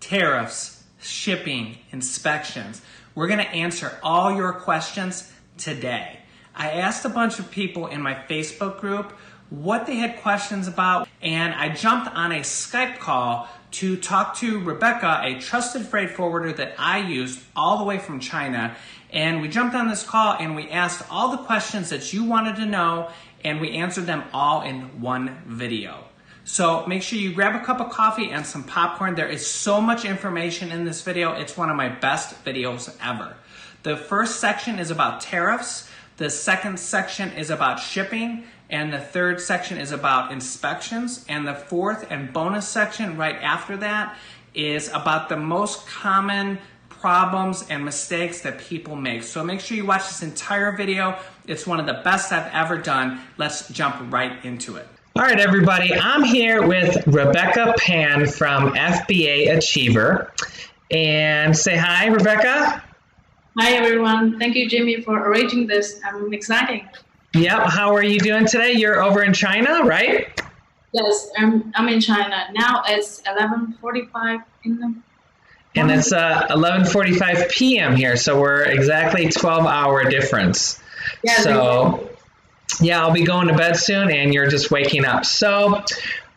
tariffs, shipping, inspections. We're going to answer all your questions today. I asked a bunch of people in my Facebook group what they had questions about, and I jumped on a Skype call to talk to Rebecca, a trusted freight forwarder that I used all the way from China. And we jumped on this call and we asked all the questions that you wanted to know, and we answered them all in one video. So make sure you grab a cup of coffee and some popcorn. There is so much information in this video. It's one of my best videos ever. The first section is about tariffs. The second section is about shipping. And the third section is about inspections. And the fourth and bonus section right after that is about the most common problems and mistakes that people make. So make sure you watch this entire video. It's one of the best I've ever done. Let's jump right into it. All right, everybody. I'm here with Rebecca Pan from FBA Achiever. And say hi, Rebecca. Hi, everyone. Thank you, Jimmy, for arranging this. I'm excited. Yep. How are you doing today? You're over in China, right? Yes, I'm in China. Now it's 11:45 in the morning. And it's 11:45 p.m. here, so we're exactly 12-hour difference. Yeah, so, yeah, I'll be going to bed soon, and you're just waking up. So,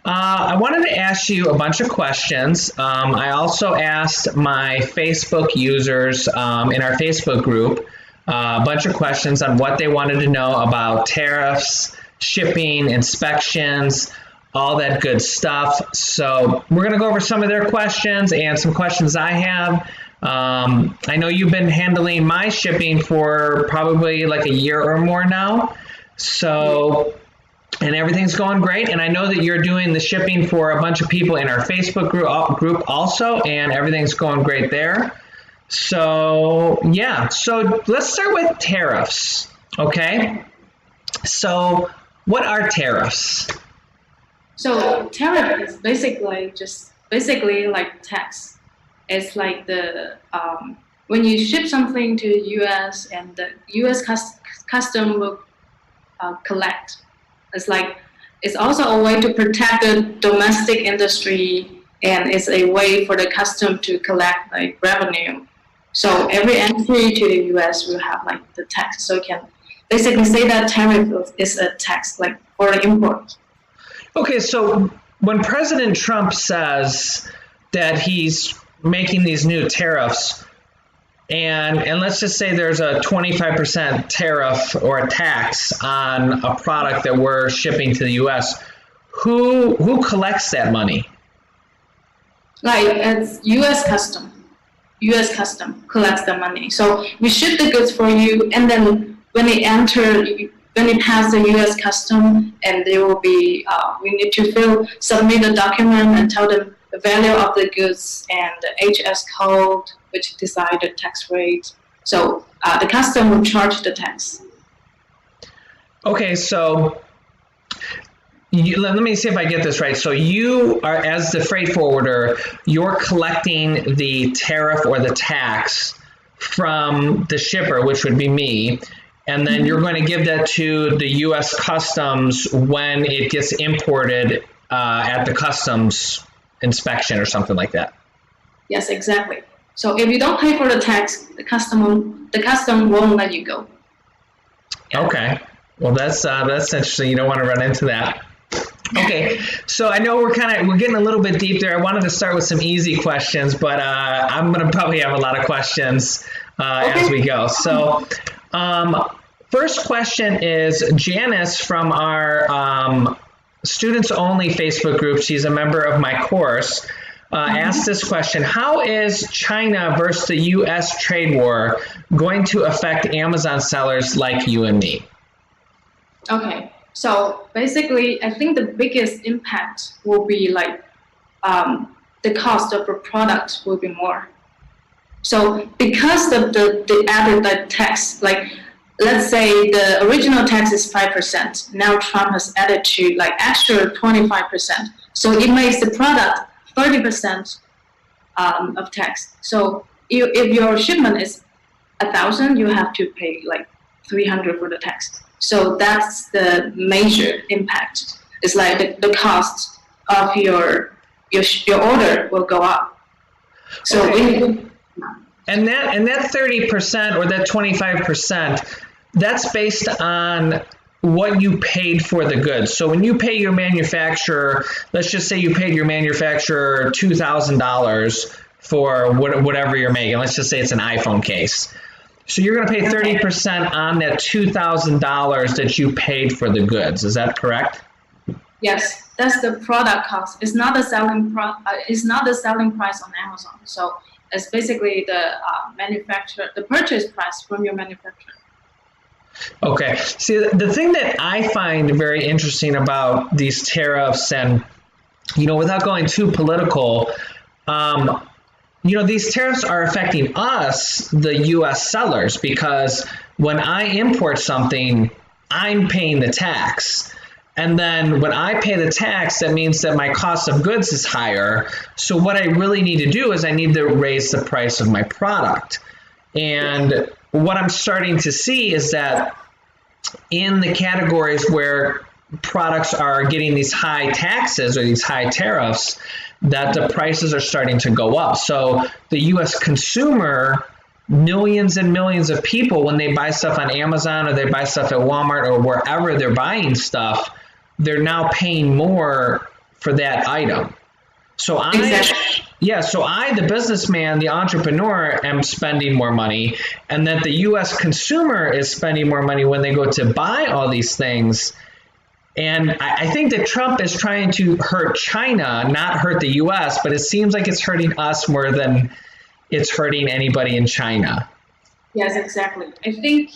I wanted to ask you a bunch of questions. I also asked my Facebook users in our Facebook group a bunch of questions on what they wanted to know about tariffs, shipping, inspections, all that good stuff. So we're going to go over some of their questions and some questions I have. I know you've been handling my shipping for probably like a year or more now. So, and everything's going great. And I know that you're doing the shipping for a bunch of people in our Facebook group also, and everything's going great there. So, yeah. So let's start with tariffs. Okay. So what are tariffs? So tariff is basically like tax. It's like the when you ship something to the U.S. and the U.S. custom will collect. It's also a way to protect the domestic industry, and it's a way for the custom to collect like revenue. So every entry to the U.S. will have like the tax. So you can basically say that tariff is a tax like for the import. Okay, so when President Trump says that he's making these new tariffs, and let's just say there's a 25% tariff or a tax on a product that we're shipping to the U.S., who collects that money? Like it's U.S. Custom. U.S. Custom collects the money. So we ship the goods for you, and then when they pass the U.S. Custom, and they will be, we need to submit a document and tell them the value of the goods and the HS code, which decide the tax rate. So the custom will charge the tax. Okay, so let me see if I get this right. So you are, as the freight forwarder, you're collecting the tariff or the tax from the shipper, which would be me, and then you're going to give that to the U.S. Customs when it gets imported at the customs inspection or something like that. Yes, exactly. So if you don't pay for the tax, the custom won't let you go. Okay. Well, that's interesting. You don't want to run into that. Okay, so I know we're getting a little bit deep there. I wanted to start with some easy questions, but I'm going to probably have a lot of questions as we go. So first question is Janice from our Students Only Facebook group. She's a member of my course. Asked this question: how is China versus the U.S. trade war going to affect Amazon sellers like you and me? Okay. So basically, I think the biggest impact will be like the cost of the product will be more. So because of the added tax, like let's say the original tax is 5%, now Trump has added to like extra 25%. So it makes the product 30% of tax. So if your shipment is 1,000, you have to pay like 300 for the tax. So that's the major impact. It's like the cost of your order will go up. So okay. And that 30% or that 25%, that's based on what you paid for the goods. So when you pay your manufacturer, let's just say you paid your manufacturer $2,000 for whatever you're making. Let's just say it's an iPhone case. So you're going to pay 30% on that $2,000 that you paid for the goods. Is that correct? Yes, that's the product cost. It's not the selling it's not the selling price on Amazon. So it's basically the purchase price from your manufacturer. Okay. See, the thing that I find very interesting about these tariffs, and without going too political, these tariffs are affecting us, the U.S. sellers, because when I import something, I'm paying the tax. And then when I pay the tax, that means that my cost of goods is higher. So what I really need to do is I need to raise the price of my product. And what I'm starting to see is that in the categories where products are getting these high taxes or these high tariffs, that the prices are starting to go up. So the U.S. consumer, millions and millions of people, when they buy stuff on Amazon or they buy stuff at Walmart or wherever they're buying stuff, they're now paying more for that item. So I, the businessman, the entrepreneur, am spending more money, and that the U.S. consumer is spending more money when they go to buy all these things. And I think that Trump is trying to hurt China, not hurt the U.S., but it seems like it's hurting us more than it's hurting anybody in China. Yes, exactly. I think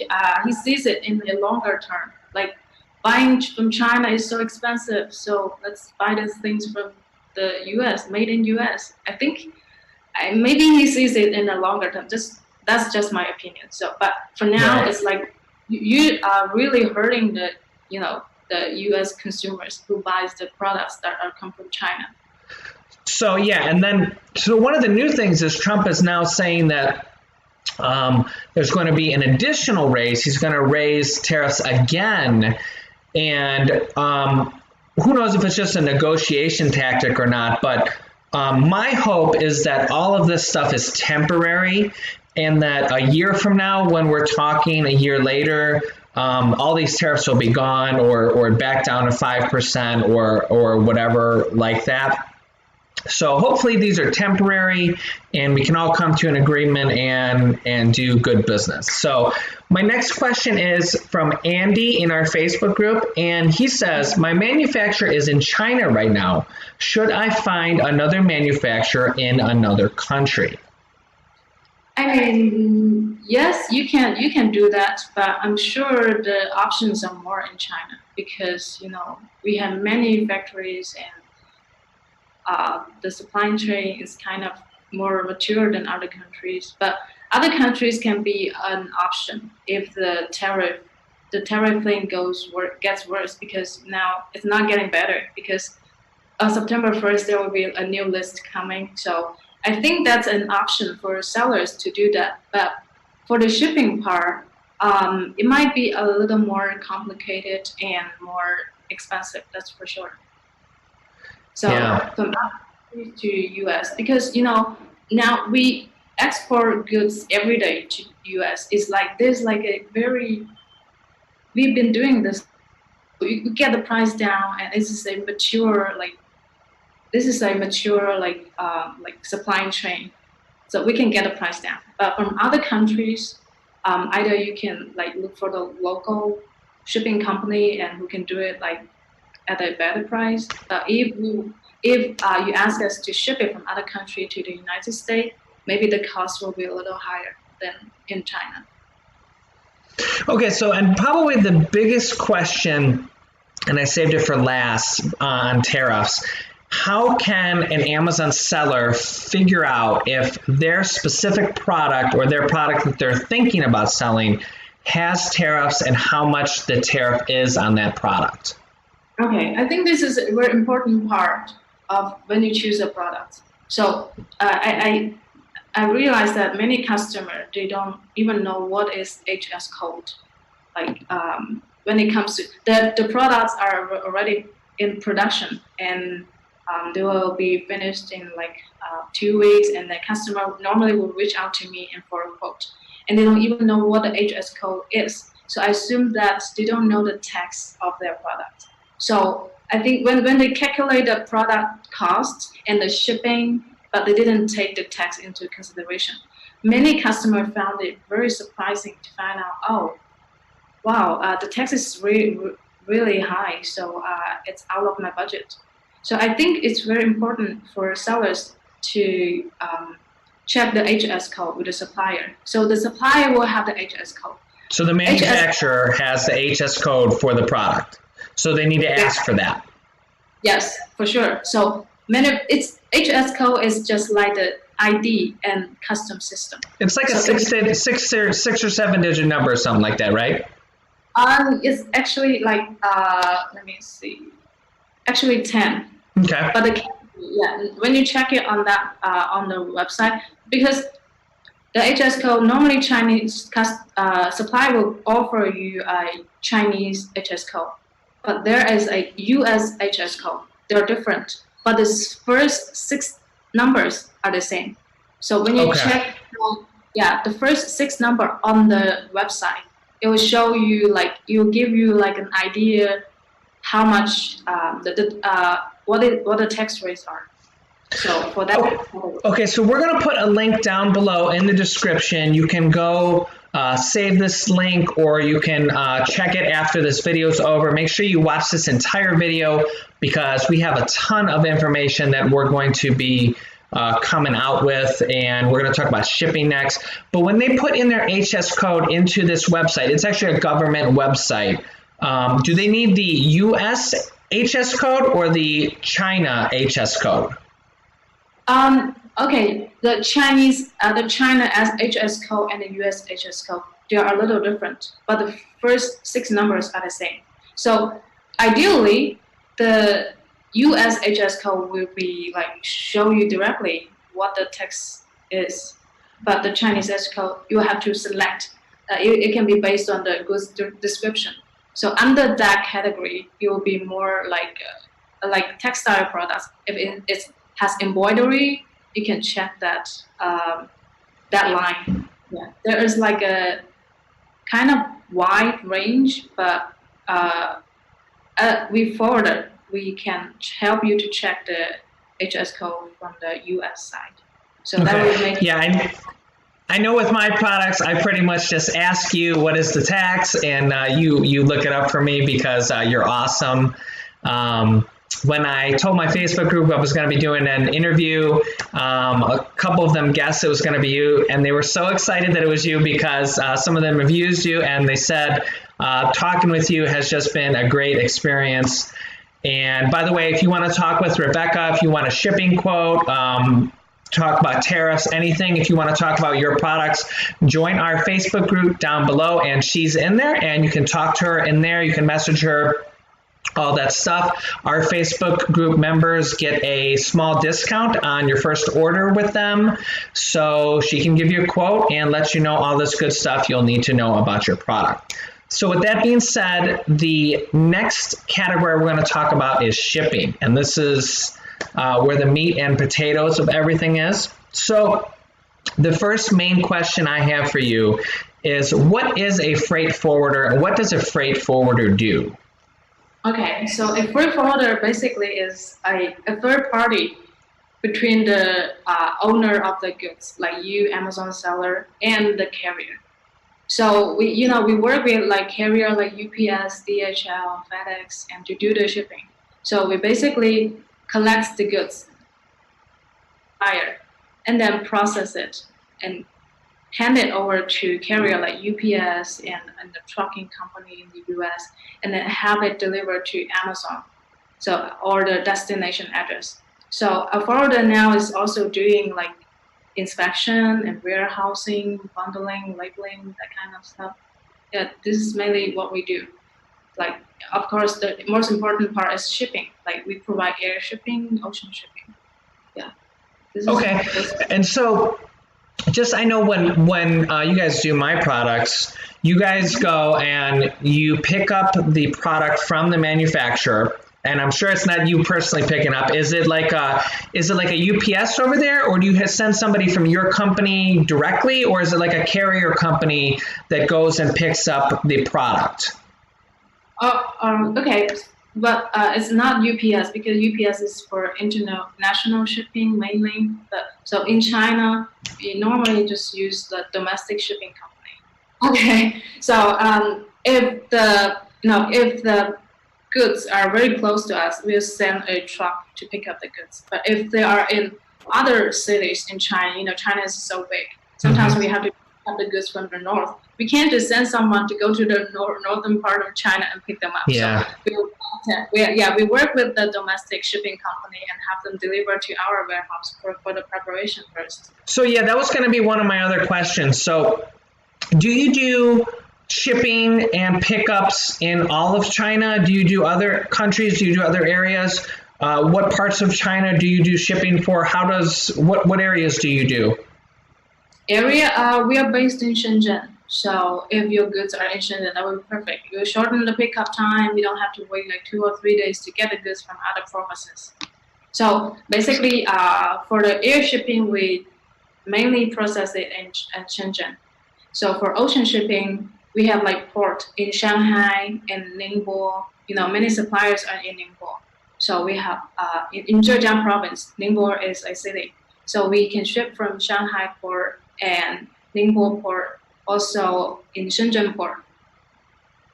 he sees it in the longer term. Like, buying from China is so expensive, so let's buy these things from the U.S., made in U.S. I think maybe he sees it in the longer term. That's just my opinion. So, but for now, right. It's like you are really hurting the U.S. consumers who buys the products that come from China. So so one of the new things is Trump is now saying that there's going to be an additional raise. He's going to raise tariffs again, and who knows if it's just a negotiation tactic or not. But my hope is that all of this stuff is temporary, and that a year from now, when we're talking a year later, all these tariffs will be gone or back down to 5% or whatever like that. So hopefully these are temporary and we can all come to an agreement and do good business. So my next question is from Andy in our Facebook group, and he says, my manufacturer is in China right now. Should I find another manufacturer in another country? I mean, yes, you can do that, but I'm sure the options are more in China because, we have many factories and the supply chain is kind of more mature than other countries. But other countries can be an option if the tariff thing gets worse, because now it's not getting better because September 1st, there will be a new list coming. So I think that's an option for sellers to do that. But for the shipping part, it might be a little more complicated and more expensive, that's for sure. So from to US, because now we export goods every day to US. It's like we've been doing this. We get the price down, and this is a mature supply chain, so we can get the price down. But from other countries, either you can look for the local shipping company and who can do it at a better price. If you ask us to ship it from other country to the United States, maybe the cost will be a little higher than in China. Okay, so and probably the biggest question, and I saved it for last on tariffs, how can an Amazon seller figure out if their specific product or their product that they're thinking about selling has tariffs and how much the tariff is on that product? Okay, I think this is a very important part of when you choose a product. So I realize that many customers, they don't even know what is HS code. When it comes to the products are already in production, and They will be finished in like 2 weeks, and the customer normally will reach out to me and for a quote. And they don't even know what the HS code is. So I assume that they don't know the text of their product. So I think when they calculate the product cost and the shipping, but they didn't take the tax into consideration, many customers found it very surprising to find out, oh, wow, the tax is really high, so it's out of my budget. So I think it's very important for sellers to check the HS code with the supplier. So the supplier will have the HS code. So the manufacturer has the HS code for the product. So they need to ask for that. Yes, for sure. So it's HS code is just like the ID and custom system. It's like a six or seven digit number or something like that, right? It's actually like let me see. Actually 10. Okay. But when you check it on that on the website, because the HS code normally Chinese supplier will offer you a Chinese HS code, but there is a US HS code. They're different, but the first 6 numbers are the same. So when you check, the first 6 number on the website, it will show you like it will give you like an idea how much what the tax rates are. So for that. Okay, so we're going to put a link down below in the description. You can go save this link, or you can check it after this video is over. Make sure you watch this entire video because we have a ton of information that we're going to be coming out with, and we're going to talk about shipping next. But when they put in their HS code into this website, it's actually a government website. Do they need the US HS code or the China HS code? Okay, the China as HS code and the US HS code, they are a little different, but the first 6 numbers are the same. So ideally, the US HS code will be like show you directly what the text is, but the Chinese HS code you have to select. It can be based on the goods description. So under that category, it will be more like textile products. If it has embroidery, you can check that that line. Yeah, there is like a kind of wide range, but we can help you to check the HS code from the US side. So that will make I know with my products, I pretty much just ask you what is the tax, and you look it up for me because you're awesome. When I told my Facebook group I was going to be doing an interview, a couple of them guessed it was going to be you, and they were so excited that it was you because some of them have used you, and they said talking with you has just been a great experience. And by the way, if you want to talk with Rebecca, if you want a shipping quote, talk about tariffs, anything, if you want to talk about your products, join our Facebook group down below, and she's in there, and you can talk to her in there. You can message her, all that stuff. Our Facebook group members get a small discount on your first order with them, so she can give you a quote and let you know all this good stuff you'll need to know about your product. So with that being said, the next category we're going to talk about is shipping, and this is where the meat and potatoes of everything is. So the first main question I have for you is, what is a freight forwarder and what does a freight forwarder do? Okay, so a freight forwarder basically is a third party between the owner of the goods, like you, Amazon seller, and the carrier. So we work with like carrier like UPS, DHL, FedEx, and to do the shipping. So we basically collect the goods, buyer, and then process it and hand it over to carrier like UPS and the trucking company in the US, and then have it delivered to Amazon, so or the destination address. So a forwarder now is also doing like inspection and warehousing, bundling, labeling, that kind of stuff. Yeah, this is mainly what we do. Like, of course, the most important part is shipping. Like, we provide air shipping, ocean shipping. Yeah. Okay. And so, just I know when you guys do my products, you guys go and you pick up the product from the manufacturer, And I'm sure it's not you personally picking up. Is it like a UPS over there, or do you send somebody from your company directly, or is it like a carrier company that goes and picks up the product? Okay, but it's not UPS because UPS is for international shipping mainly. But so in China, we normally just use the domestic shipping company. Okay, so if the goods are very close to us, we'll send a truck to pick up the goods. But if they are in other cities in China, China is so big. Sometimes we have to pick up the goods from the north. We can't just send someone to go to the northern part of China and pick them up. Yeah. So we work with the domestic shipping company and have them deliver to our warehouse for the preparation first. So yeah, that was going to be one of my other questions. So do you do shipping and pickups in all of China? Do you do other countries? Do you do other areas? What parts of China do you do shipping for? What areas do you do? We are based in Shenzhen. So if your goods are in Shenzhen, that would be perfect. You shorten the pickup time. You don't have to wait like 2 or 3 days to get the goods from other provinces. So basically, for the air shipping, we mainly process it in Shenzhen. So for ocean shipping, we have like port in Shanghai and Ningbo. Many suppliers are in Ningbo. So we have in Zhejiang province, Ningbo is a city. So we can ship from Shanghai port and Ningbo port, also in Shenzhen port.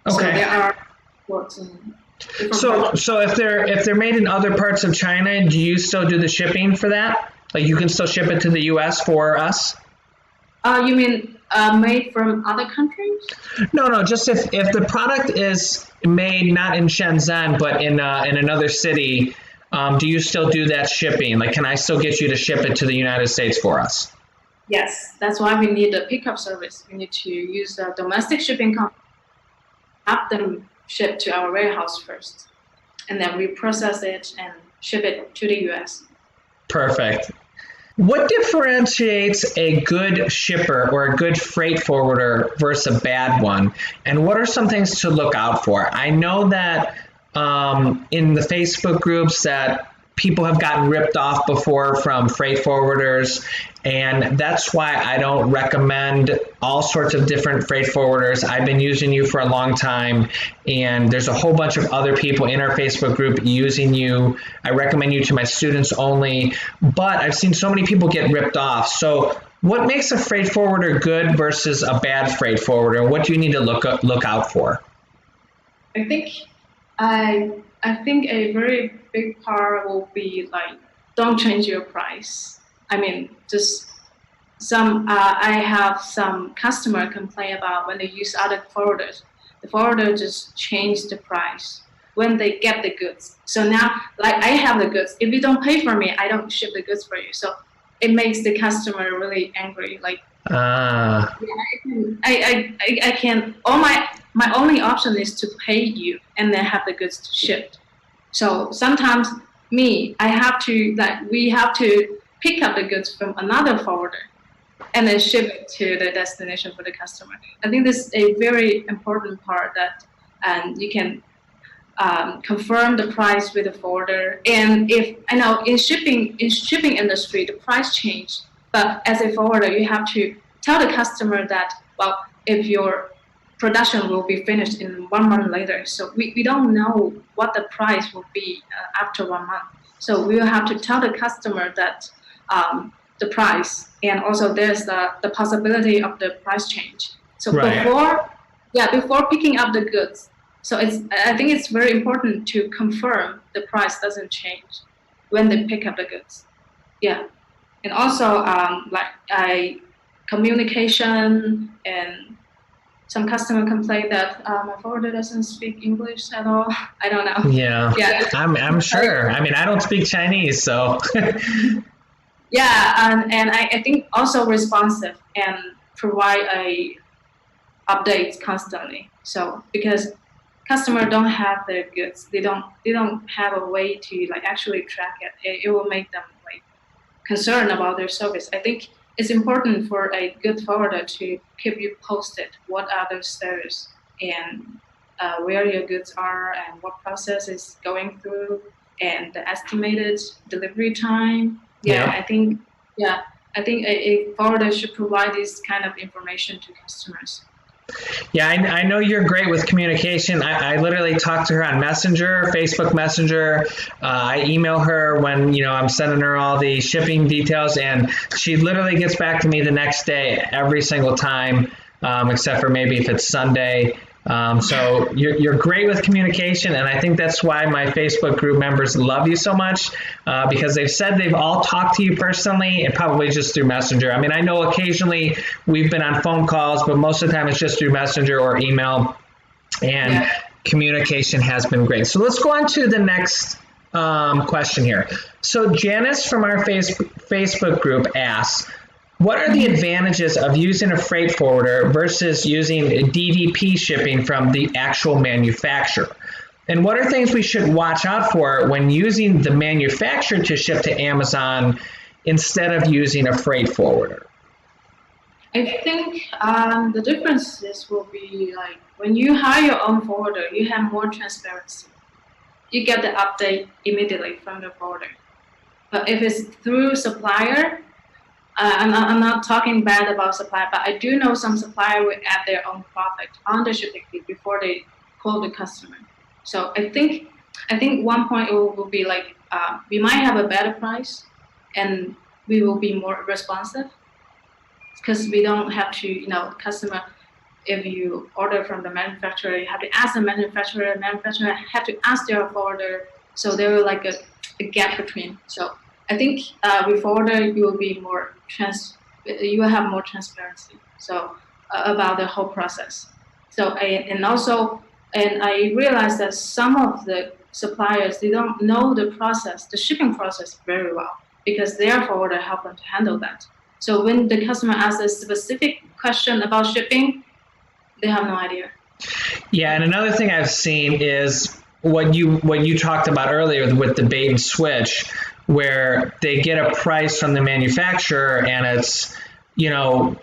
Okay. So there are ports in So if they're made in other parts of China, do you still do the shipping for that? Like you can still ship it to the U.S. for us? You mean made from other countries? No. Just if the product is made not in Shenzhen but in another city, do you still do that shipping? Like, can I still get you to ship it to the United States for us? Yes, that's why we need a pickup service. We need to use a domestic shipping company, have them ship to our warehouse first, and then we process it and ship it to the U.S. Perfect. What differentiates a good shipper or a good freight forwarder versus a bad one? And what are some things to look out for? I know that in the Facebook groups that people have gotten ripped off before from freight forwarders, and that's why I don't recommend all sorts of different freight forwarders. I've been using you for a long time, and there's a whole bunch of other people in our Facebook group using you. I recommend you to my students only, but I've seen so many people get ripped off. So what makes a freight forwarder good versus a bad freight forwarder? What do you need to look out for? I think a very big part will be like, don't change your price. I mean, just I have some customer complain about when they use other forwarders. The forwarder just changed the price when they get the goods. So now, like I have the goods. If you don't pay for me, I don't ship the goods for you. So it makes the customer really angry. Like, I can't. My only option is to pay you and then have the goods shipped. So sometimes we have to pick up the goods from another forwarder and then ship it to the destination for the customer. I think this is a very important part that you can confirm the price with the forwarder. And if I know in shipping industry the price changed, but as a forwarder you have to tell the customer that, well, if your production will be finished in 1 month later, so we don't know what the price will be after 1 month. So we will have to tell the customer that the price, and also there's the possibility of the price change. So right. before picking up the goods, so I think it's very important to confirm the price doesn't change when they pick up the goods. Yeah, and also communication, and some customer complain that my forwarder doesn't speak English at all. I don't know. Yeah. I'm sure. I mean, I don't speak Chinese, so. Yeah, and I think also responsive and provide updates constantly. So because customer don't have their goods, they don't have a way to like actually track it. It will make them like concerned about their service. I think it's important for a good forwarder to keep you posted what are the status and where your goods are and what process is going through and the estimated delivery time. I think a forwarder should provide this kind of information to customers. Yeah, I know you're great with communication. I literally talk to her on Messenger, Facebook Messenger. I email her when, I'm sending her all the shipping details, and she literally gets back to me the next day every single time, except for maybe if it's Sunday. So you're great with communication, and I think that's why my Facebook group members love you so much, because they've said they've all talked to you personally and probably just through Messenger. I mean, I know occasionally we've been on phone calls, but most of the time it's just through Messenger or email, and communication has been great. So let's go on to the next question here. So Janice from our Facebook group asks, what are the advantages of using a freight forwarder versus using DDP shipping from the actual manufacturer? And what are things we should watch out for when using the manufacturer to ship to Amazon instead of using a freight forwarder? I think the differences will be like when you hire your own forwarder, you have more transparency. You get the update immediately from the forwarder. But if it's through supplier, I'm not talking bad about supplier, but I do know some supplier will add their own profit on the shipping fee before they call the customer. So I think one point will be like we might have a better price, and we will be more responsive because we don't have to, customer. If you order from the manufacturer, you have to ask the manufacturer. The manufacturer have to ask their forwarder. So there will like a gap between. So I think with forwarder you will be more you will have more transparency. So about the whole process. So I realized that some of the suppliers, they don't know the process, the shipping process very well, because their forwarder help them to handle that. So when the customer asks a specific question about shipping, they have no idea. Yeah, and another thing I've seen is what you talked about earlier with the bait and switch, where they get a price from the manufacturer and it's,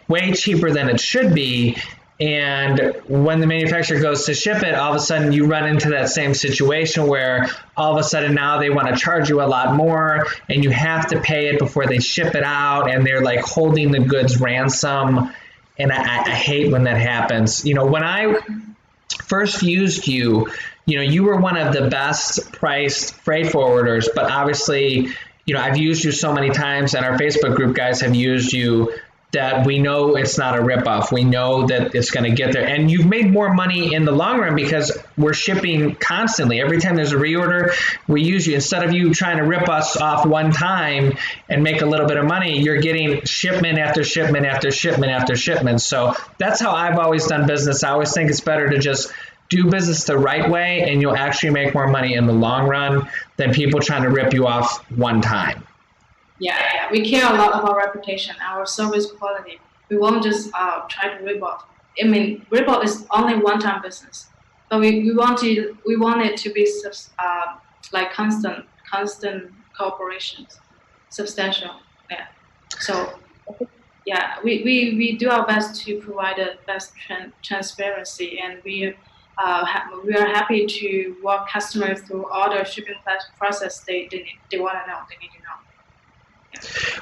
way cheaper than it should be. And when the manufacturer goes to ship it, all of a sudden you run into that same situation where all of a sudden now they want to charge you a lot more and you have to pay it before they ship it out, and they're like holding the goods ransom. And I hate when that happens. When I first used you, you were one of the best priced freight forwarders, but obviously, I've used you so many times, and our Facebook group guys have used you, that we know it's not a ripoff. We know that it's going to get there. And you've made more money in the long run because we're shipping constantly. Every time there's a reorder, we use you. Instead of you trying to rip us off one time and make a little bit of money, you're getting shipment after shipment after shipment after shipment. So that's how I've always done business. I always think it's better to just do business the right way, and you'll actually make more money in the long run than people trying to rip you off one time. Yeah, we care a lot about reputation, our service quality. We won't just try to rip off. I mean, rip off is only one-time business, but we want it to be like constant cooperations, substantial. Yeah. So yeah, we do our best to provide the best transparency, and we are happy to walk customers through all the shipping process they want to know, they need to know.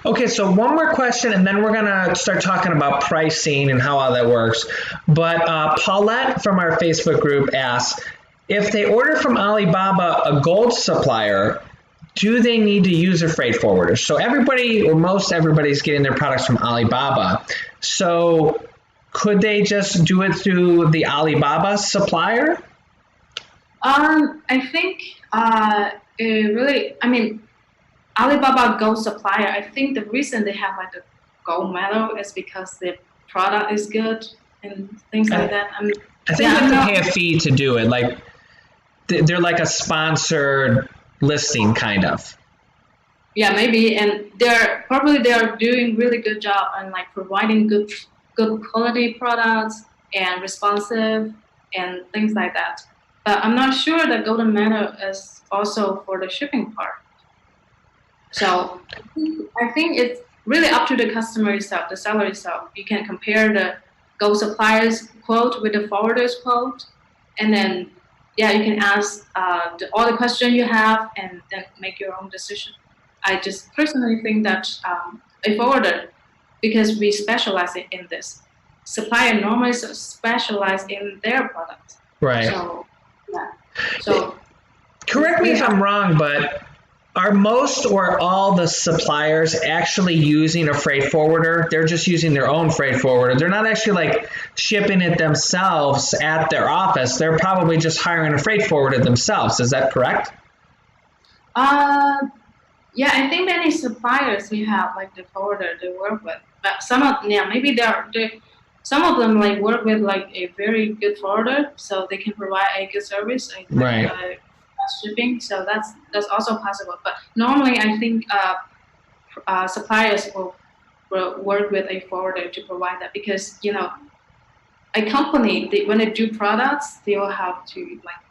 Okay, so one more question, and then we're going to start talking about pricing and how all that works. But Paulette from our Facebook group asks, if they order from Alibaba, a gold supplier, do they need to use a freight forwarder? So everybody, or most everybody's getting their products from Alibaba. So could they just do it through the Alibaba supplier? I think Alibaba Gold Supplier, I think the reason they have like a gold medal is because the product is good and things like that. I think you have to pay a fee to do it. Like they're like a sponsored listing, kind of. Yeah, maybe, and they're doing really good job on like providing good quality products and responsive and things like that. But I'm not sure that golden medal is also for the shipping part. So I think it's really up to the customer itself, the seller itself. You can compare the gold supplier's quote with the forwarder's quote, and then yeah, you can ask all the questions you have and then make your own decision. I just personally think that a forwarder, because we specialize in this, supplier normally specialize in their product. Right. So yeah. So correct me if I'm wrong, but are most or all the suppliers actually using a freight forwarder? They're just using their own freight forwarder. They're not actually like shipping it themselves at their office. They're probably just hiring a freight forwarder themselves. Is that correct? Yeah, I think many suppliers we have like the forwarder they work with, but some of maybe some of them like work with like a very good forwarder, so they can provide a good service, Right. Shipping. So that's also possible. But normally, I think suppliers will work with a forwarder to provide that, because a company when they do products, they will have to like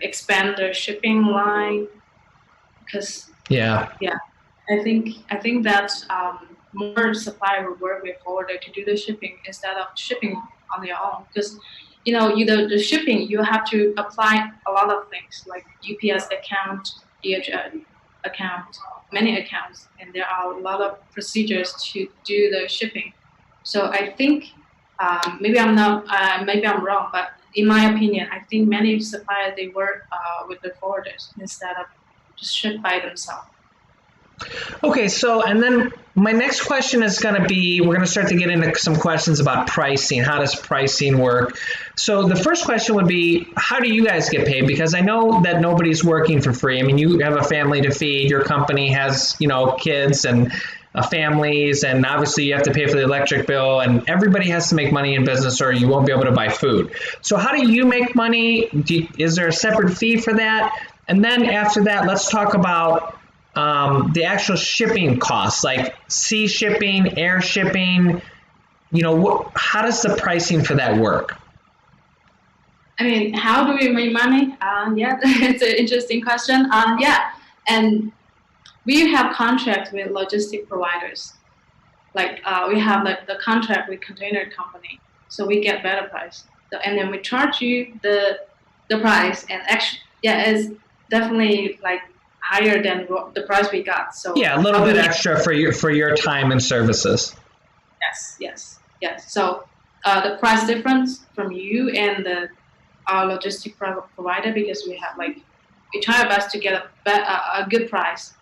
expand their shipping line, because Yeah. I think that more supplier will work with forwarder to do the shipping instead of shipping on their own, because the shipping you have to apply a lot of things like UPS account, DHL account, many accounts, and there are a lot of procedures to do the shipping. So I think maybe I'm wrong, but in my opinion, I think many suppliers they work with the forwarders instead of just ship by themselves. Okay, so and then my next question is going to be, we're going to start to get into some questions about pricing. How does pricing work? So the first question would be, how do you guys get paid? Because I know that nobody's working for free. I mean, you have a family to feed. Your company has, kids and families, and obviously you have to pay for the electric bill, and everybody has to make money in business or you won't be able to buy food. So how do you make money? Is there a separate fee for that? And then after that, let's talk about the actual shipping costs, like sea shipping, air shipping. How does the pricing for that work? I mean, how do we make money? Yeah, it's an interesting question. And we have contracts with logistic providers. Like we have like the contract with container company, so we get better price. And then we charge you the price, and actually, yeah, it's definitely like higher than the price we got. So yeah, a little bit extra for your time and services. Yes. So the price difference from you and our logistic provider, because we try our best to get a good price,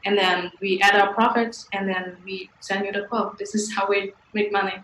and then we add our profits, and then we send you the quote. This is how we make money.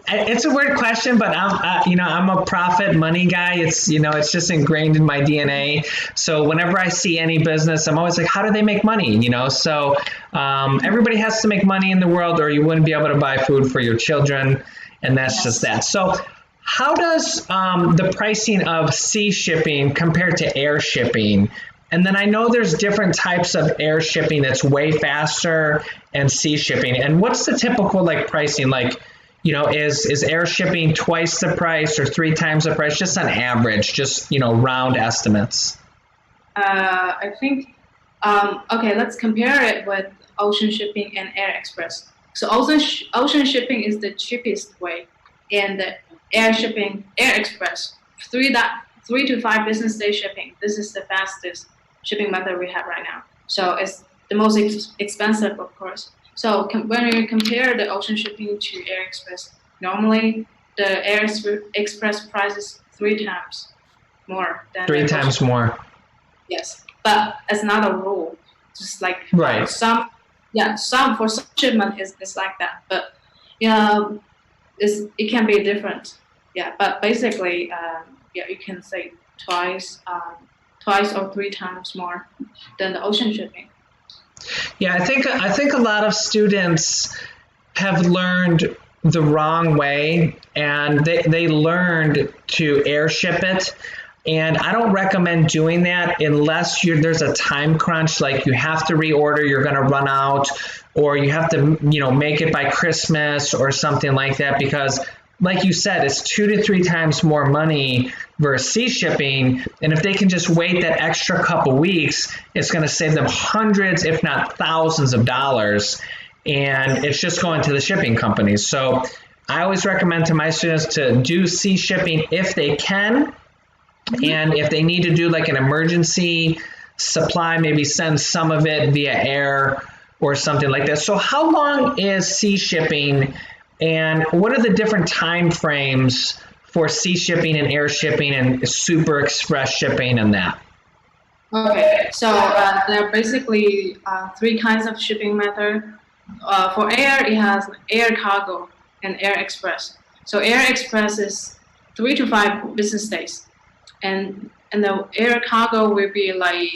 It's a weird question, but I'm a profit money guy. It's just ingrained in my DNA. So whenever I see any business, I'm always like, how do they make money? So everybody has to make money in the world, or you wouldn't be able to buy food for your children, and that's just that. So how does the pricing of sea shipping compare to air shipping? And then I know there's different types of air shipping that's way faster and sea shipping. And what's the typical pricing? Is air shipping twice the price or 3 times the price, just on average, just, round estimates? I think, okay, let's compare it with ocean shipping and air express. So ocean shipping is the cheapest way, and the air express, 3 to 5 business day shipping. This is the fastest shipping method we have right now. So it's the most expensive, of course. So when you compare the ocean shipping to air express, normally the air express price is 3 times more than 3 times more. Yes, but it's not a rule. Just like right. Some for some shipment is like that, but it can be different. Yeah, but basically, you can say twice or 3 times more than the ocean shipping. Yeah, I think a lot of students have learned the wrong way, and they learned to airship it. And I don't recommend doing that unless there's a time crunch, like you have to reorder, you're going to run out, or you have to make it by Christmas or something like that, because like you said, it's 2 to 3 times more money versus sea shipping. And if they can just wait that extra couple weeks, it's going to save them hundreds, if not thousands of dollars. And it's just going to the shipping companies. So I always recommend to my students to do sea shipping if they can. And if they need to do like an emergency supply, maybe send some of it via air or something like that. So how long is sea shipping, and what are the different time frames for sea shipping and air shipping and super express shipping and that? Okay, so there are basically three kinds of shipping method. For air, it has air cargo and air express. So air express is 3 to 5 business days. And the air cargo will be like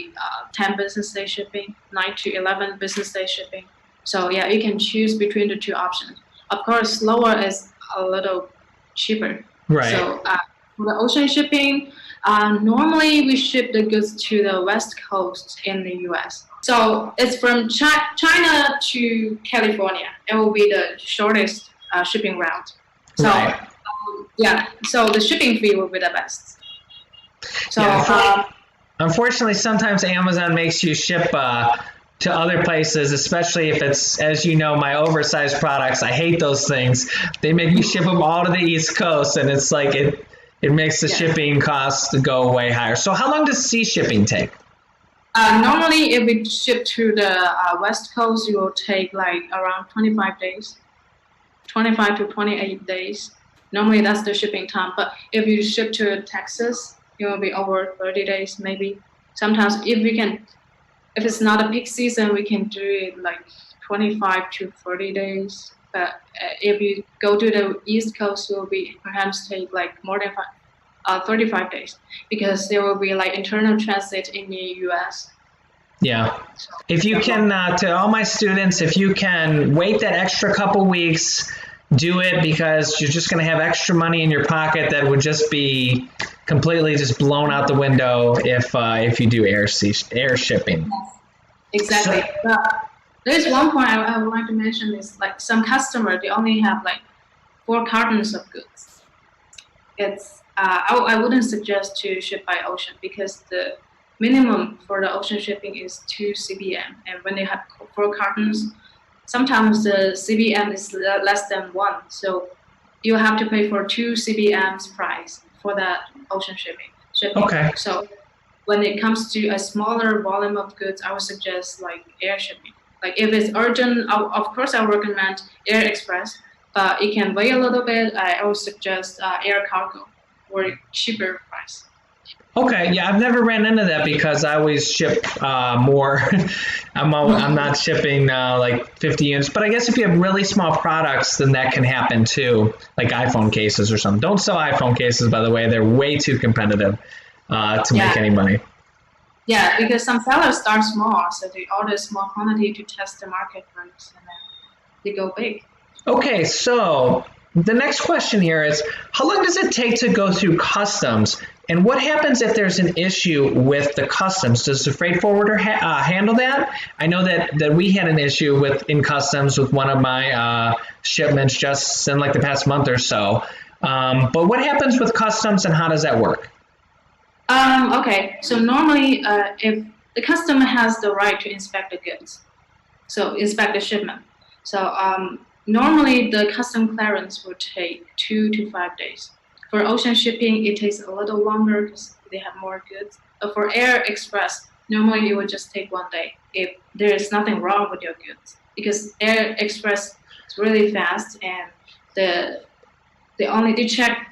10 business day shipping, 9 to 11 business day shipping. So yeah, you can choose between the two options. Of course, slower is a little cheaper. Right. So for the ocean shipping, normally we ship the goods to the West Coast in the US. So it's from China to California. It will be the shortest shipping route. So right. Yeah, so the shipping fee will be the best. So, yeah, unfortunately, sometimes Amazon makes you ship to other places, especially if it's, as you know, my oversized products. I hate those things. They make me ship them all to the East Coast, and it's like it makes the shipping costs go way higher. So how long does sea shipping take? Normally, if we ship to the West Coast, it will take like around 25 days, 25 to 28 days. Normally, that's the shipping time. But if you ship to Texas, it will be over 30 days, maybe. Sometimes if it's not a peak season, we can do it like 25 to 30 days. But if you go to the East Coast, it will be perhaps take like more than 35 days, because there will be like internal transit in the US. Yeah. If you can, to all my students, if you can wait that extra couple weeks, do it, because you're just going to have extra money in your pocket that would just be completely just blown out the window if you do air shipping. Exactly. So, there's one point I would like to mention is like some customer, they only have like 4 cartons of goods. It's I wouldn't suggest to ship by ocean, because the minimum for the ocean shipping is 2 CBM, and when they have 4 cartons, sometimes the CBM is less than 1, so you have to pay for 2 CBM's price for that ocean shipping. Okay. So when it comes to a smaller volume of goods, I would suggest like air shipping. Like if it's urgent, of course I recommend air express, but it can wait a little bit. I would suggest air cargo for cheaper price. Okay, yeah, I've never ran into that because I always ship more. I'm not shipping like 50 units, but I guess if you have really small products, then that can happen too, like iPhone cases or something. Don't sell iPhone cases, by the way; they're way too competitive to make any money. Yeah, because some sellers start small, so they order small quantity to test the market first, and then they go big. Okay, so the next question here is, how long does it take to go through customs, and what happens if there's an issue with the customs? Does the freight forwarder handle that? I know that we had an issue in customs with one of my shipments just in like the past month or so. But what happens with customs, and how does that work? Okay, so normally if the customer has the right to inspect the goods, so inspect the shipment. So normally the custom clearance will take 2 to 5 days. For ocean shipping, it takes a little longer because they have more goods. But for air express, normally it would just take 1 day if there is nothing wrong with your goods, because air express is really fast, and they check,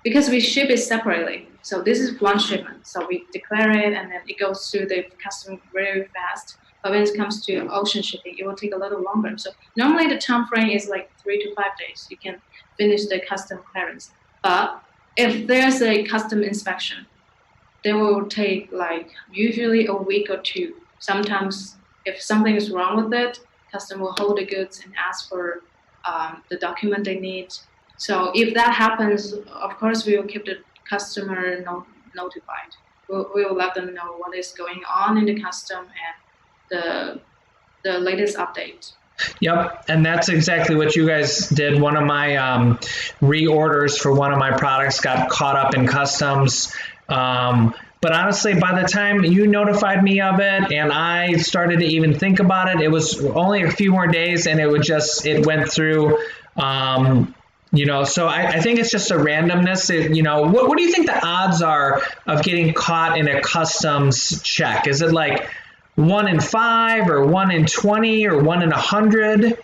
because we ship it separately. So this is one shipment. So we declare it, and then it goes through the custom very fast. But when it comes to ocean shipping, it will take a little longer. So normally the time frame is like 3 to 5 days. You can finish the custom clearance. But if there's a custom inspection, they will take like usually a week or 2. Sometimes if something is wrong with it, custom will hold the goods and ask for the document they need. So if that happens, of course, we will keep the customer notified. We will let them know what is going on in the custom and the latest update. Yep, and that's exactly what you guys did. One of my reorders for one of my products got caught up in customs. But But honestly, by the time you notified me of it and I started to even think about it, it was only a few more days and it went through. So I think it's just a randomness. What do you think the odds are of getting caught in a customs check? Is it like 1 in 5 or 1 in 20 or 1 in 100?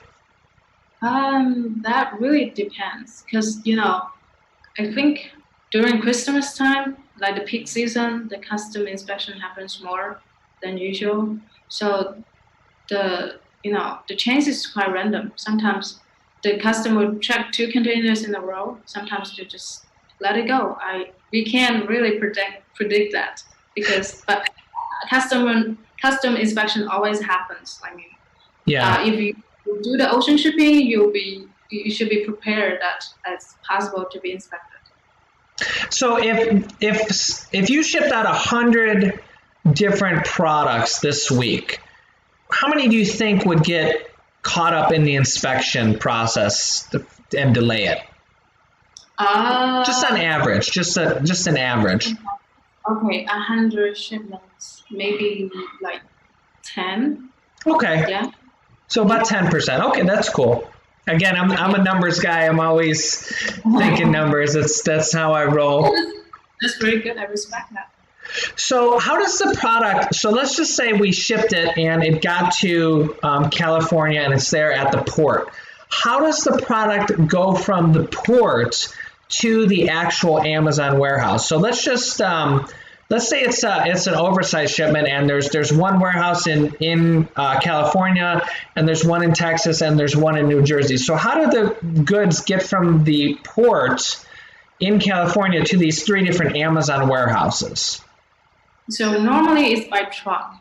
That really depends because, I think during Christmas time, like the peak season, the custom inspection happens more than usual. So the change is quite random. Sometimes the customer will check 2 containers in a row. Sometimes they just let it go. We can't really predict that but custom inspection always happens. I mean, if you do the ocean shipping, you should be prepared that it's possible to be inspected. So if you shipped out 100 different products this week, how many do you think would get caught up in the inspection process and delay it? Just on average, just an average. Okay, 100 shipments, maybe like 10. Okay. Yeah. So about 10%. Okay, that's cool. Again, I'm a numbers guy. I'm always thinking numbers. That's how I roll. That's very good. I respect that. So how does the product, so let's just say we shipped it and it got to California and it's there at the port. How does the product go from the port to the actual Amazon warehouse? So let's just, let's say it's an oversized shipment and there's one warehouse in California and there's one in Texas and there's one in New Jersey. So how do the goods get from the port in California to these 3 different Amazon warehouses? So normally it's by truck.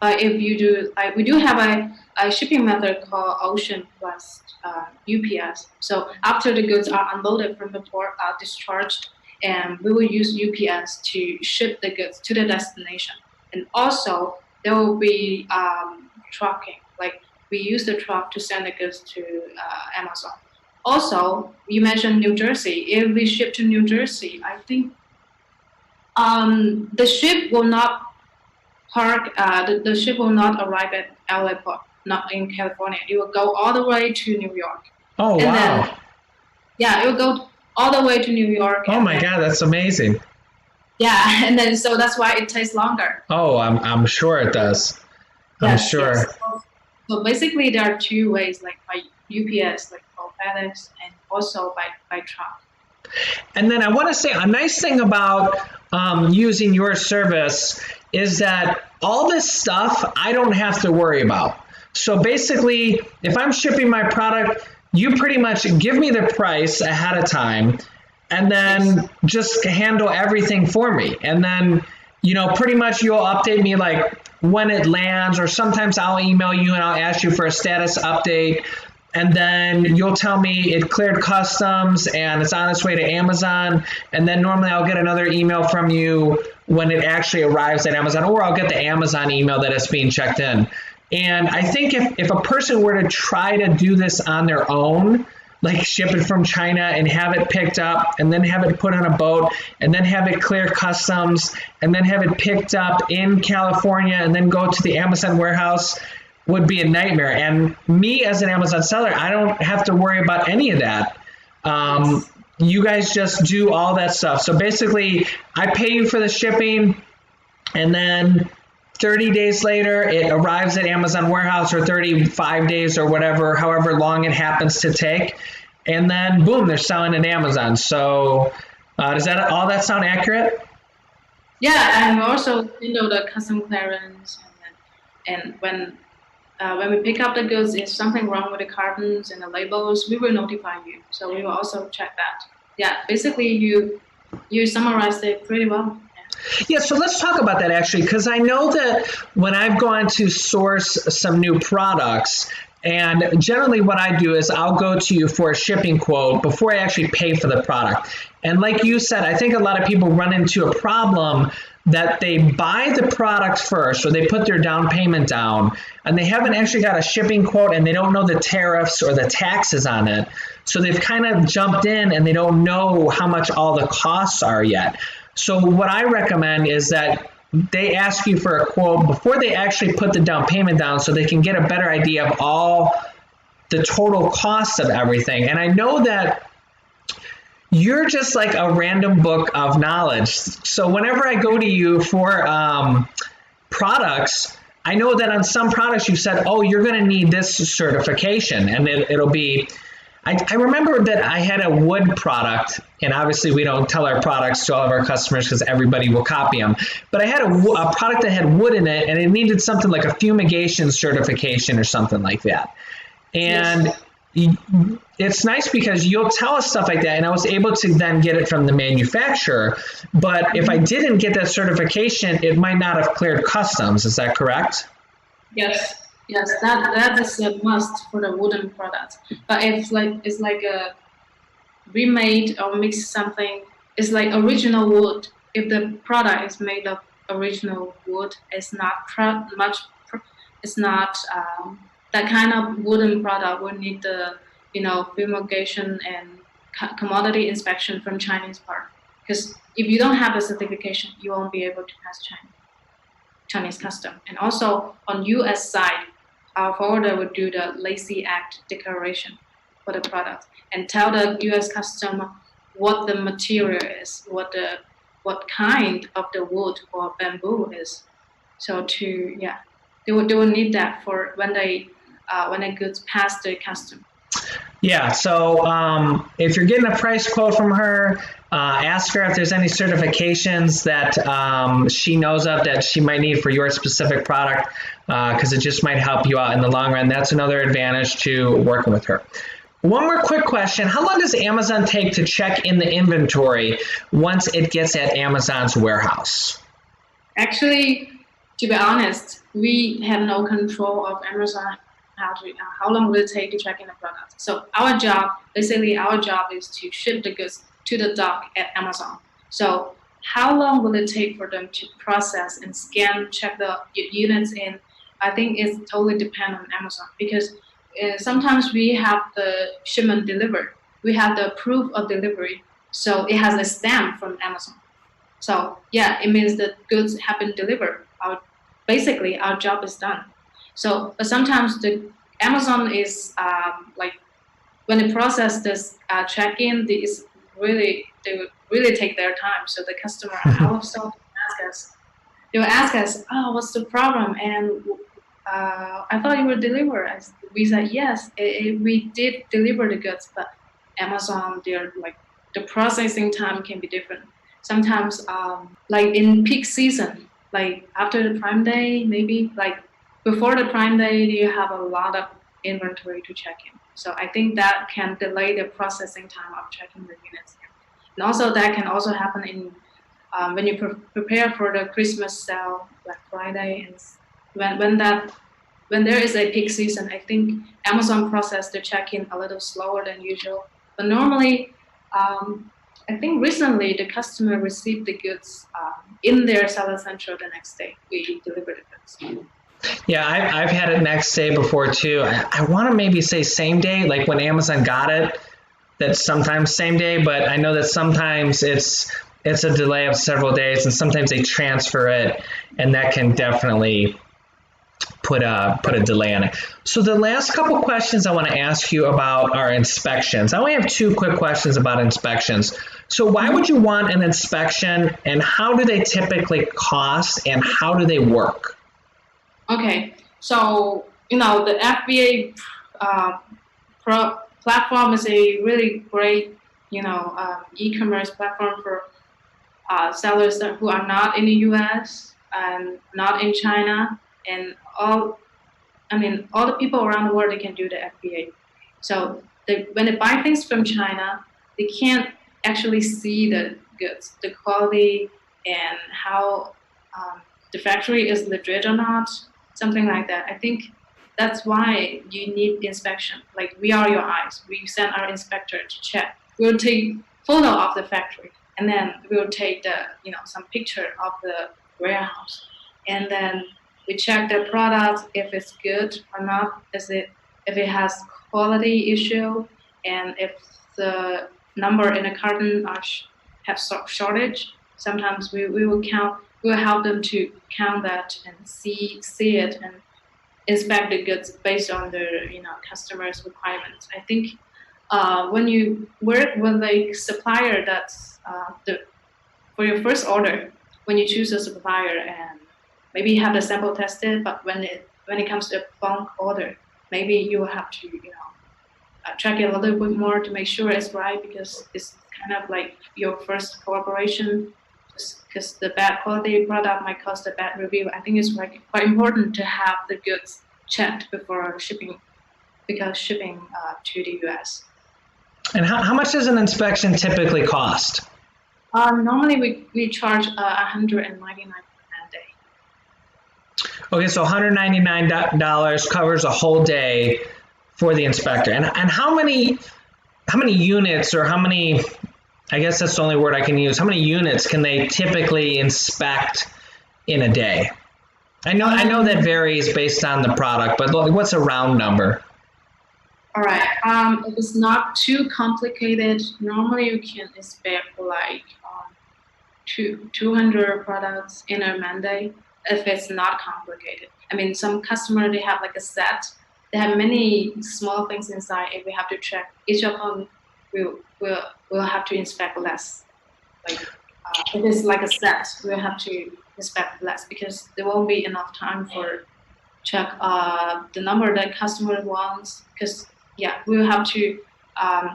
But if you do, we do have a shipping method called Ocean plus UPS. So after the goods are unloaded from the port, are discharged, and we will use UPS to ship the goods to the destination. And also there will be trucking. Like we use the truck to send the goods to Amazon. Also, you mentioned New Jersey. If we ship to New Jersey, I think the ship will not park. The ship will not arrive at LA port, not in California. It will go all the way to New York. Oh, and wow! It will go all the way to New York. Oh my God, that's amazing. Yeah, and then so that's why it takes longer. Oh, I'm sure it does. I'm sure. Yes. So basically, there are 2 ways, like by UPS, like FedEx, and also by truck. And then I want to say a nice thing about using your service is that all this stuff I don't have to worry about. So basically, if I'm shipping my product, you pretty much give me the price ahead of time and then just handle everything for me. And then, pretty much you'll update me like when it lands, or sometimes I'll email you and I'll ask you for a status update. And then you'll tell me it cleared customs and it's on its way to Amazon. And then normally I'll get another email from you when it actually arrives at Amazon, or I'll get the Amazon email that it's being checked in. And I think if a person were to try to do this on their own, like ship it from China and have it picked up and then have it put on a boat and then have it clear customs and then have it picked up in California and then go to the Amazon warehouse, would be a nightmare. And me as an Amazon seller, I don't have to worry about any of that. You guys just do all that stuff. So basically, I pay you for the shipping, and then 30 days later, it arrives at Amazon warehouse, or 35 days or whatever, however long it happens to take. And then boom, they're selling at Amazon. So does that all that sound accurate? Yeah, and also the custom clearance, and when we pick up the goods, if something wrong with the cartons and the labels, we will notify you. So we will also check that. Yeah, basically you summarized it pretty well. Yeah, so let's talk about that actually, because I know that when I've gone to source some new products, and generally what I do is I'll go to you for a shipping quote before I actually pay for the product. And like you said, I think a lot of people run into a problem that they buy the product first, or they put their down payment down, and they haven't actually got a shipping quote, and they don't know the tariffs or the taxes on it. So they've kind of jumped in and they don't know how much all the costs are yet. So what I recommend is that they ask you for a quote before they actually put the down payment down so they can get a better idea of all the total cost of everything. And I know that you're just like a random book of knowledge. So whenever I go to you for products, I know that on some products you said, oh, you're going to need this certification, and it'll be, I remember that I had a wood product, and obviously we don't tell our products to all of our customers because everybody will copy them, but I had a product that had wood in it, and it needed something like a fumigation certification or something like that. And yes, it's nice because you'll tell us stuff like that, and I was able to then get it from the manufacturer. But if I didn't get that certification, it might not have cleared customs. Is that correct? Yes, that is a must for the wooden products. But if it's like a remade or mixed something, it's like original wood. If the product is made of original wood, it's not it's not that kind of wooden product will need the fumigation and commodity inspection from Chinese part. Because if you don't have a certification, you won't be able to pass Chinese custom. And also on US side, our forwarder would do the Lacey Act declaration for the product and tell the US customer what the material is, what kind of the wood or bamboo is. So they will need that for when the goods pass the custom. Yeah, so if you're getting a price quote from her, ask her if there's any certifications that she knows of that she might need for your specific product, because it just might help you out in the long run. That's another advantage to working with her. One more quick question. How long does Amazon take to check in the inventory once it gets at Amazon's warehouse? Actually, to be honest, we have no control of Amazon. How long will it take to check in the product? So our job is to ship the goods to the dock at Amazon. So how long will it take for them to process and scan, check the units in? I think it's totally depend on Amazon, because sometimes we have the shipment delivered. We have the proof of delivery. So it has a stamp from Amazon. So yeah, it means the goods have been delivered. Basically, our job is done. So sometimes the Amazon is like when they process this check-in, they will really take their time. So the customer out of stock they will ask us, oh, what's the problem? And I thought you were delivered. We said yes, we did deliver the goods, but Amazon, they're like the processing time can be different. Sometimes like in peak season, like after the Prime Day, maybe like before the Prime Day, you have a lot of inventory to check in. So I think that can delay the processing time of checking the units. And also that can also happen in when you prepare for the Christmas sale, Black Friday, and when there is a peak season, I think Amazon process the check-in a little slower than usual. But normally, I think recently the customer received the goods in their seller central the next day. We delivered the goods. Yeah, I've had it next day before too. I want to maybe say same day, like when Amazon got it, that's sometimes same day, but I know that sometimes it's a delay of several days, and sometimes they transfer it, and that can definitely put a delay on it. So the last couple questions I want to ask you about are inspections. I only have two quick questions about inspections. So why would you want an inspection, and how do they typically cost, and how do they work? Okay, so the FBA platform is a really great e-commerce platform for sellers who are not in the US and not in China, and all the people around the world, they can do the FBA. So when they buy things from China, they can't actually see the goods, the quality, and how the factory is legit or not, something like that. I think that's why you need inspection. Like, we are your eyes. We send our inspector to check. We'll take photo of the factory, and then we'll take some picture of the warehouse, and then we check the product if it's good or not. If it has quality issue, and if the number in the carton have shortage, Sometimes we will help them to count that and see it and inspect the goods based on the customers' requirements. I think when you work with a supplier, that's for your first order, when you choose a supplier and maybe have the sample tested, but when it comes to a bulk order, maybe you will have to check it a little bit more to make sure it's right, because it's kind of like your first collaboration. Because the bad quality product might cause a bad review. I think it's quite important to have the goods checked before shipping, because shipping to the US. And how much does an inspection typically cost? Normally we charge $199 per day. Okay, so $199 covers a whole day for the inspector. And how many units, or how many, I guess that's the only word I can use, how many units can they typically inspect in a day? I know that varies based on the product, but what's a round number? All right. If it's not too complicated, normally you can inspect like 200 products in a Monday. If it's not complicated, I mean, some customer, they have like a set. They have many small things inside. If we have to check each of them, we'll have to inspect less. Like if it's like a set, we'll have to inspect less, because there won't be enough time for check the number that customer wants. Because we'll have to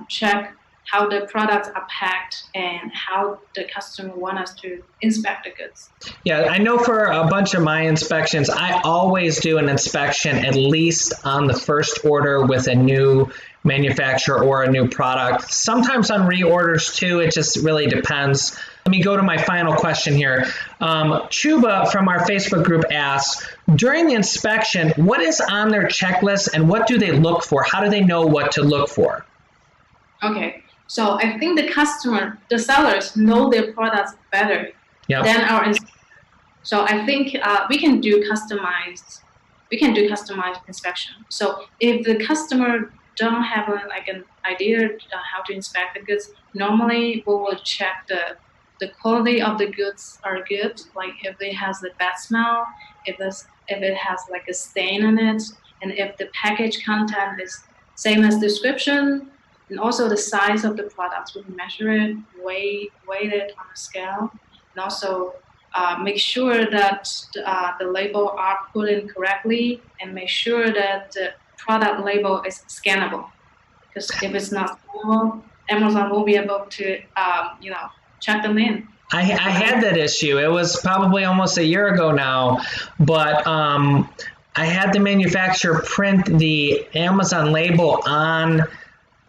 check how the products are packed and how the customer want us to inspect the goods. Yeah, I know for a bunch of my inspections, I always do an inspection at least on the first order with a new manufacturer or a new product. Sometimes on reorders too, it just really depends. Let me go to my final question here. Chuba from our Facebook group asks, during the inspection, what is on their checklist and what do they look for? How do they know what to look for? Okay. So I think the sellers know their products better than our inspectors. So I think we can do customized inspection. So if the customer don't have an idea how to inspect the goods, normally we will check the quality of the goods are good. Like if it has a bad smell, if it has like a stain on it, and if the package content is same as description. And also the size of the products, we can measure it, weight it on a scale, and also make sure that the label are put in correctly, and make sure that the product label is scannable. Because if it's not scannable, Amazon will be able to check them in. I had that issue. It was probably almost a year ago now, but I had the manufacturer print the Amazon label on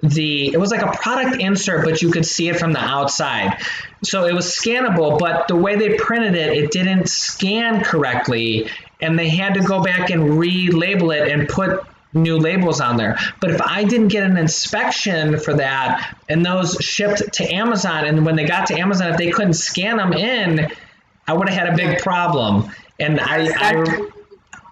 it was like a product insert, but you could see it from the outside. So it was scannable, but the way they printed it, it didn't scan correctly, and they had to go back and relabel it and put new labels on there. But if I didn't get an inspection for that, and those shipped to Amazon, and when they got to Amazon, if they couldn't scan them in, I would have had a big problem. And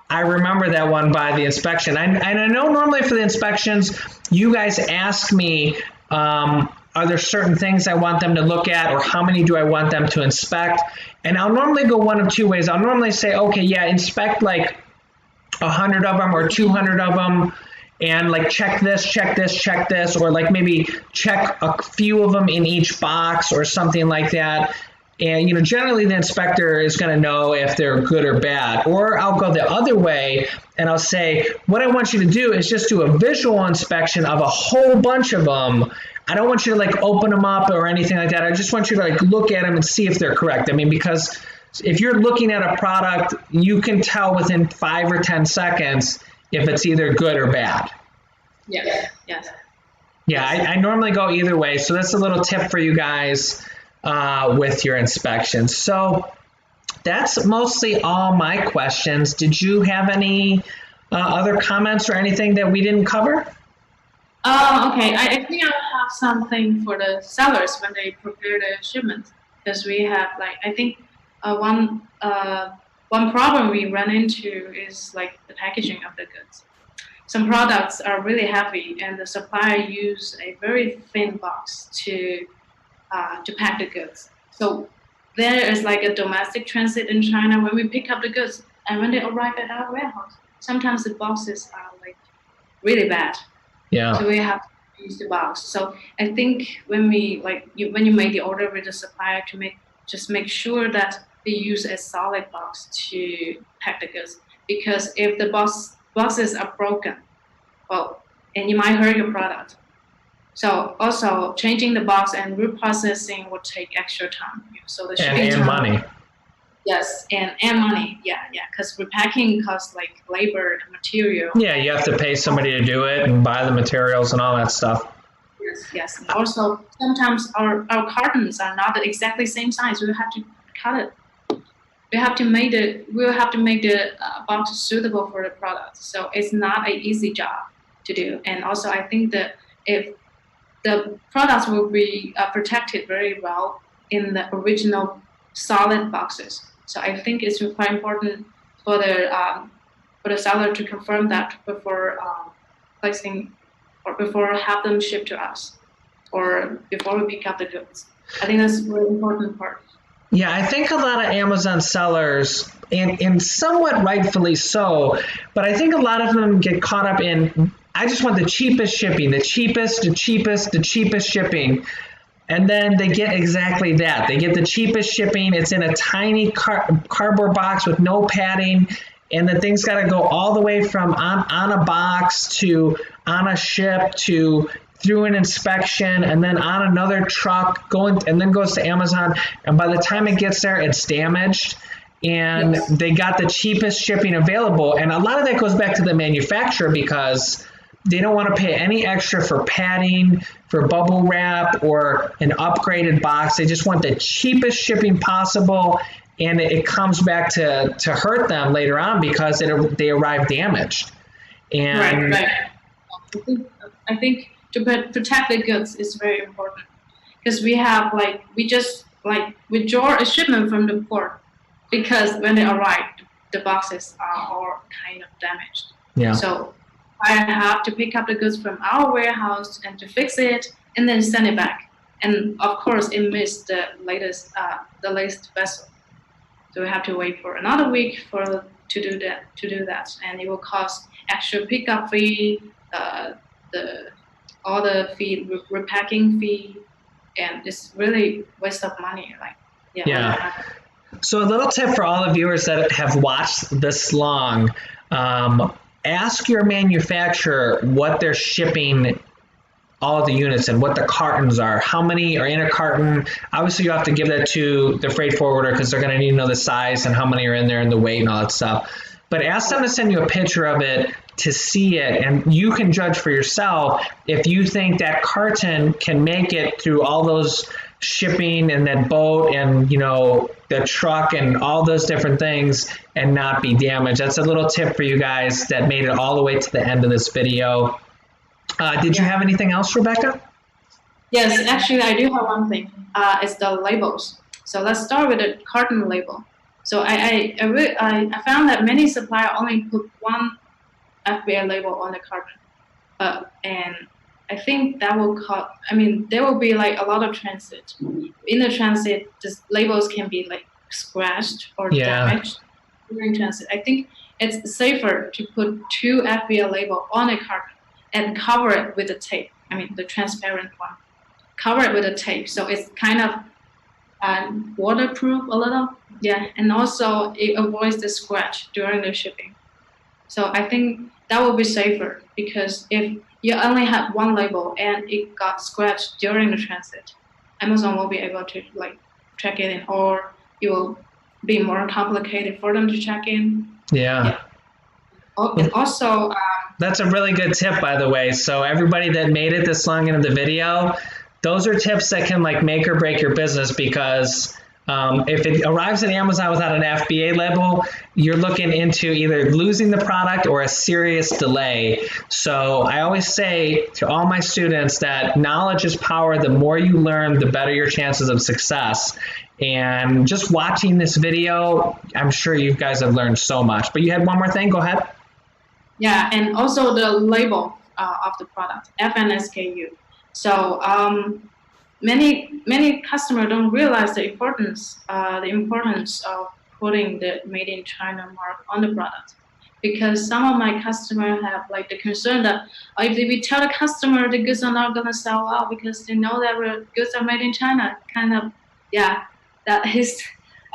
I remember that one by the inspection. And I know normally for the inspections, you guys ask me, are there certain things I want them to look at, or how many do I want them to inspect? And I'll normally go one of two ways. I'll normally say, okay, yeah, inspect like 100 of them or 200 of them, and like check this, or like maybe check a few of them in each box or something like that. And, generally the inspector is going to know if they're good or bad. Or I'll go the other way and I'll say, what I want you to do is just do a visual inspection of a whole bunch of them. I don't want you to like open them up or anything like that. I just want you to like look at them and see if they're correct. I mean, because if you're looking at a product, you can tell within 5 or 10 seconds if it's either good or bad. Yes. Yes. Yeah, I normally go either way. So that's a little tip for you guys with your inspections. So that's mostly all my questions. Did you have any other comments or anything that we didn't cover? Okay, I think I'll have something for the sellers when they prepare the shipment, because we have I think one problem we run into is like the packaging of the goods. Some products are really heavy, and the supplier use a very thin box to pack the goods. So there is like a domestic transit in China when we pick up the goods and when they arrive at our warehouse. Sometimes the boxes are like really bad. Yeah. So we have to use the box. So I think when we when you make the order with the supplier to make sure that they use a solid box to pack the goods, because if the boxes are broken, well, and you might hurt your product. So also changing the box and reprocessing will take extra time. So the shipping and time, money. Yes, and money. Yeah, because repacking costs like labor and material. Yeah, you have to pay somebody to do it and buy the materials and all that stuff. Yes. And also, sometimes our cartons are not the exactly same size. We have to cut it. We have to make the box suitable for the product. So it's not an easy job to do. And also, I think that if the products will be protected very well in the original solid boxes. So I think it's quite important for the seller to confirm that before placing or before have them shipped to us or before we pick up the goods. I think that's a really important part. Yeah, I think a lot of Amazon sellers, and somewhat rightfully so, but I think a lot of them get caught up in, I just want the cheapest shipping, the cheapest shipping. And then they get exactly that. They get the cheapest shipping. It's in a tiny cardboard box with no padding. And the thing's got to go all the way from on a box to on a ship to through an inspection and then on another truck and then goes to Amazon. And by the time it gets there, it's damaged. And Yes. They got the cheapest shipping available. And a lot of that goes back to the manufacturer because they don't want to pay any extra for padding, for bubble wrap, or an upgraded box. They just want the cheapest shipping possible, and it comes back to hurt them later on because they arrive damaged. And Right. I think to protect the goods is very important because we just withdraw a shipment from the port because when they arrive, the boxes are all kind of damaged. yeah. So I have to pick up the goods from our warehouse and to fix it and then send it back. And of course, it missed the latest vessel. So we have to wait for another week to do that, and it will cost extra pickup fee, all the fee, repacking fee, and it's really waste of money. Yeah. So a little tip for all the viewers that have watched this long. Ask your manufacturer what they're shipping all the units and what the cartons are, how many are in a carton. Obviously, you have to give that to the freight forwarder because they're going to need to know the size and how many are in there and the weight and all that stuff. But ask them to send you a picture of it to see it, and you can judge for yourself if you think that carton can make it through all those shipping and that boat and the truck and all those different things and not be damaged. That's a little tip for you guys that made it all the way to the end of this video. Did you have anything else, Rebecca? Yes, actually I do have one thing. It's the labels. So let's start with the carton label. So I found that many suppliers only put one FBA label on the carton, and I think that will cost. There will be like a lot of transit. In the transit, the labels can be like scratched or damaged during transit. I think it's safer to put two FBA label on a carton and cover it with a tape. The transparent one. Cover it with a tape, so it's kind of waterproof a little. Yeah, and also it avoids the scratch during the shipping. So I think that will be safer because if you only have one label and it got scratched during the transit, Amazon will be able to check it in, or it will be more complicated for them to check in. Yeah. And also, that's a really good tip, by the way. So everybody that made it this long into the video, those are tips that can make or break your business because if it arrives at Amazon without an FBA label, you're looking into either losing the product or a serious delay. So I always say to all my students that knowledge is power. The more you learn, the better your chances of success. And just watching this video, I'm sure you guys have learned so much. But you had one more thing. Go ahead. Yeah, and also the label of the product, FN SKU. So many customers don't realize the importance of putting the made in China mark on the product, because some of my customers have like the concern that if we tell the customer the goods are not gonna sell well because they know that the goods are made in China, kind of, yeah, that is.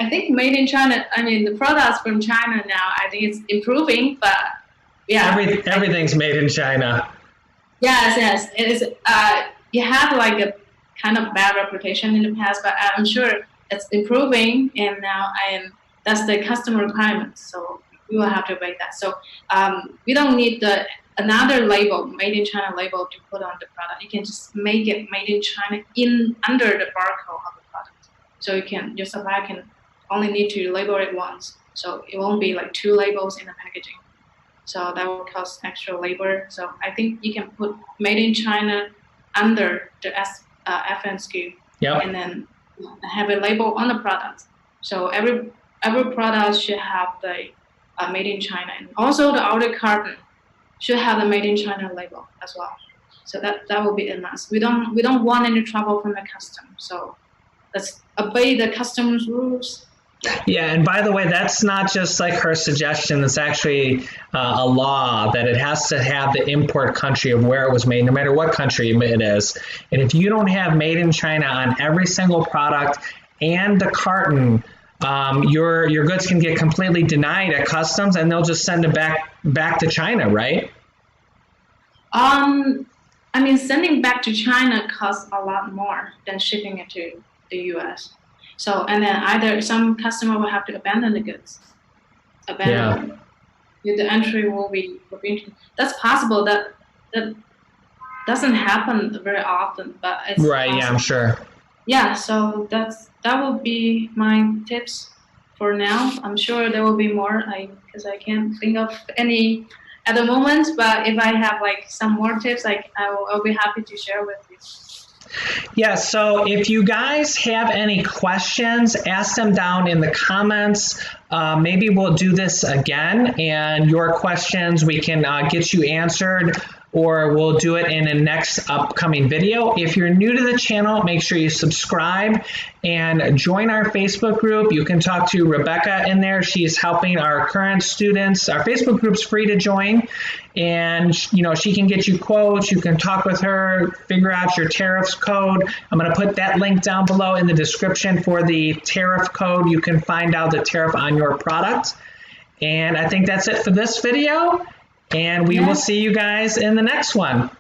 I think made in China. I mean, the products from China now, I think it's improving, but yeah, everything's made in China. Yes, it is. You have like a kind of bad reputation in the past, but I'm sure it's improving, and now that's the customer requirement. So we will have to obey that. So we don't need another label, made in China label, to put on the product. You can just make it made in China under the barcode of the product. So your supplier can only need to label it once. So it won't be like 2 labels in the packaging. So that will cost extra labor. So I think you can put made in China under the FN SKU, and then have a label on the product. So every product should have the made in China, and also the outer carton should have the made in China label as well. So that will be a must. We don't want any trouble from the customer. So let's obey the customer's rules. Yeah, and by the way, that's not just like her suggestion. It's actually a law that it has to have the import country of where it was made, no matter what country it is. And if you don't have made in China on every single product and the carton, your goods can get completely denied at customs, and they'll just send it back to China, right? I mean, sending back to China costs a lot more than shipping it to the U.S. So, and then either some customer will have to abandon the goods. The entry will be that's possible. That doesn't happen very often, but it's right. possible. Yeah, I'm sure. Yeah, so that will be my tips for now. I'm sure there will be more, because I can't think of any at the moment. But if I have like some more tips, I'll be happy to share with you. Yeah, so if you guys have any questions, ask them down in the comments. Maybe we'll do this again, and your questions we can get you answered, or we'll do it in a next upcoming video. If you're new to the channel, make sure you subscribe and join our Facebook group. You can talk to Rebecca in there. She's helping our current students. Our Facebook group's free to join, and she can get you quotes. You can talk with her, figure out your tariffs code. I'm going to put that link down below in the description for the tariff code. You can find out the tariff on your product. And I think that's it for this video. And we will see you guys in the next one.